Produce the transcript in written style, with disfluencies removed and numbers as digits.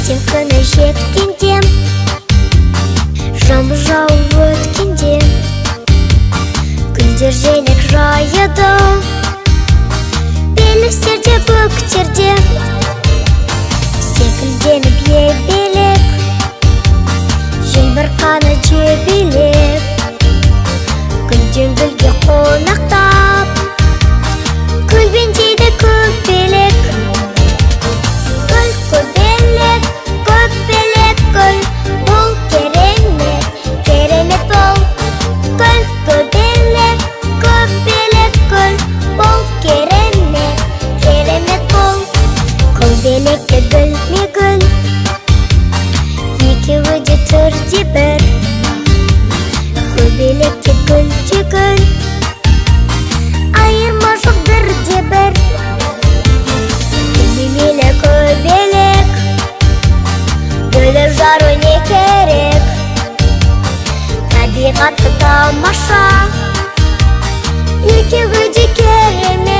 Сен күні жеткендем, жаңбыр жауып өткенде, гүлдер желек жайыды белестерде, бөктерде. Секілденіп ебелеп, желбірқаны жебелеп, гүлден гүлге қонақтап, көлбеңдейді көкбелек. Гүл көбелек, көкбелек гүл, бұл керемет, керемет бұл. Гүл көбелек, көкбелек гүл, бұл керемет, керемет бұл. Көбелекке гүлме гүл, екеуі де түрде бір. Көбелекке гүл де гүл, айырма жоқ бірде бір. Немелі көбелек, гүлі жару не керек, табиғаты тамаша, екеуі де керемет.